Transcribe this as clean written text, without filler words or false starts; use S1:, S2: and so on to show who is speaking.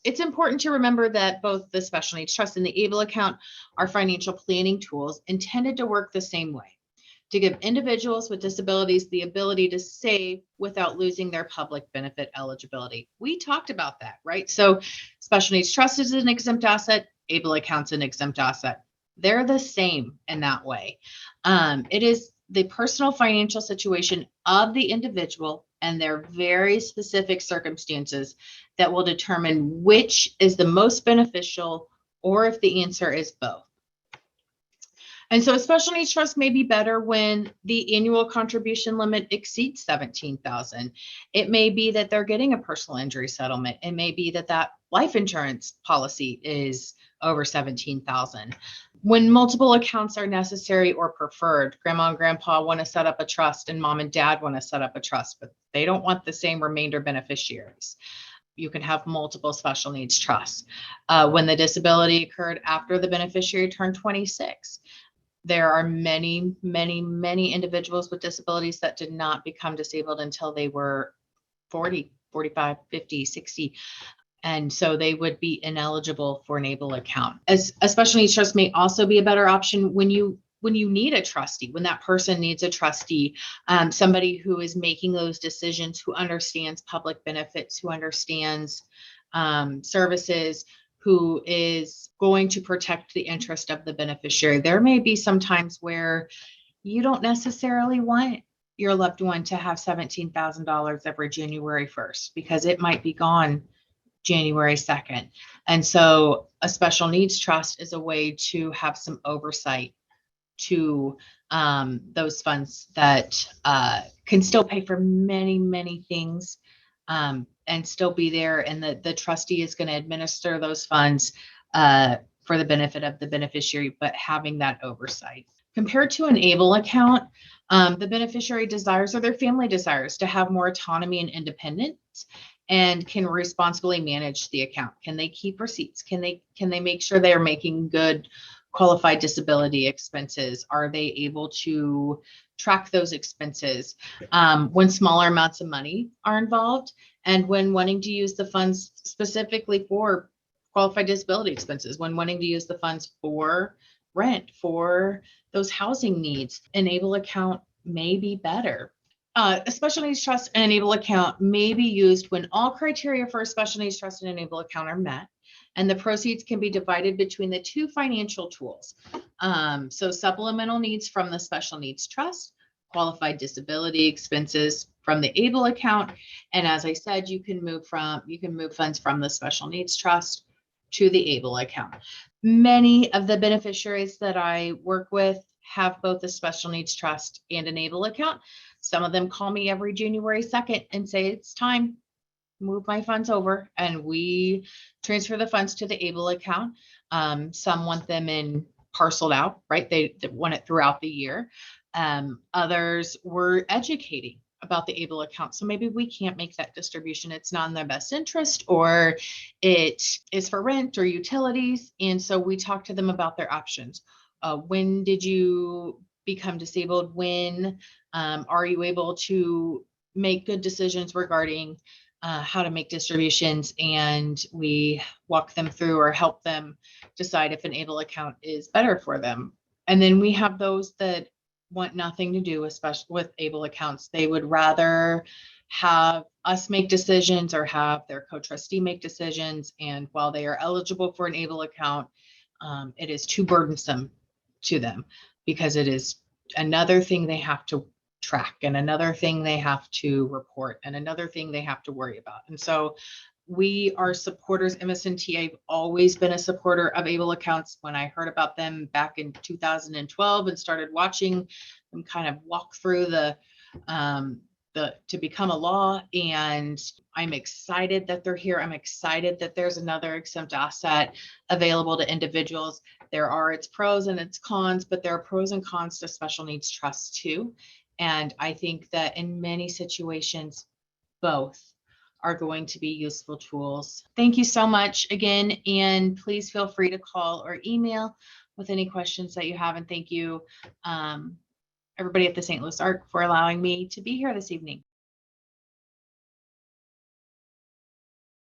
S1: It's important to remember that both the special needs trust and the ABLE account are financial planning tools intended to work the same way, to give individuals with disabilities the ability to save without losing their public benefit eligibility. We talked about that, right? So special needs trust is an exempt asset, ABLE account's an exempt asset. They're the same in that way. It is the personal financial situation of the individual and their very specific circumstances that will determine which is the most beneficial, or if the answer is both. And so a special needs trust may be better when the annual contribution limit exceeds 17,000. It may be that they're getting a personal injury settlement. It may be that that life insurance policy is over 17,000. When multiple accounts are necessary or preferred, grandma and grandpa want to set up a trust and mom and dad want to set up a trust, but they don't want the same remainder beneficiaries. You can have multiple special needs trusts. When the disability occurred after the beneficiary turned 26, there are many, many, many individuals with disabilities that did not become disabled until they were 40, 45, 50, 60. And so they would be ineligible for an ABLE account. As a special needs trust may also be a better option when you need a trustee, when that person needs a trustee, somebody who is making those decisions, who understands public benefits, who understands services, who is going to protect the interest of the beneficiary. There may be some times where you don't necessarily want your loved one to have $17,000 every January 1st because it might be gone January 2nd. And so a special needs trust is a way to have some oversight to those funds that can still pay for many, many things and still be there. And the trustee is going to administer those funds for the benefit of the beneficiary, but having that oversight. Compared to an ABLE account, the beneficiary desires or their family desires to have more autonomy and independence and can responsibly manage the account. Can they keep receipts? Can they make sure they are making good qualified disability expenses? Are they able to track those expenses when smaller amounts of money are involved and when wanting to use the funds specifically for qualified disability expenses, when wanting to use the funds for rent, for those housing needs? An ABLE account may be better. A special needs trust and an ABLE account may be used when all criteria for a special needs trust and an ABLE account are met, and the proceeds can be divided between the two financial tools. So supplemental needs from the special needs trust, qualified disability expenses from the ABLE account, and as I said, you can move funds from the special needs trust to the ABLE account. Many of the beneficiaries that I work with have both a special needs trust and an ABLE account. Some of them call me every January 2nd and say it's time, move my funds over, and we transfer the funds to the ABLE account. Some want them in parceled out, right? They want it throughout the year. Others were educating about the ABLE account. So maybe we can't make that distribution. It's not in their best interest, or it is for rent or utilities. And so we talk to them about their options. When did you become disabled? When are you able to make good decisions regarding how to make distributions? And we walk them through or help them decide if an ABLE account is better for them. And then we have those that want nothing to do, especially with ABLE accounts. They would rather have us make decisions or have their co-trustee make decisions. And while they are eligible for an ABLE account, it is too burdensome to them because it is another thing they have to track and another thing they have to report and another thing they have to worry about. And so we are supporters. MSNT, I've always been a supporter of ABLE accounts. When I heard about them back in 2012 and started watching them kind of walk through to become a law, and I'm excited that they're here. I'm excited that there's another exempt asset available to individuals. There are its pros and its cons, but there are pros and cons to special needs trusts too. And I think that in many situations, both are going to be useful tools. Thank you so much again, and please feel free to call or email with any questions that you have. And thank you, everybody at the St. Louis Arc, for allowing me to be here this evening.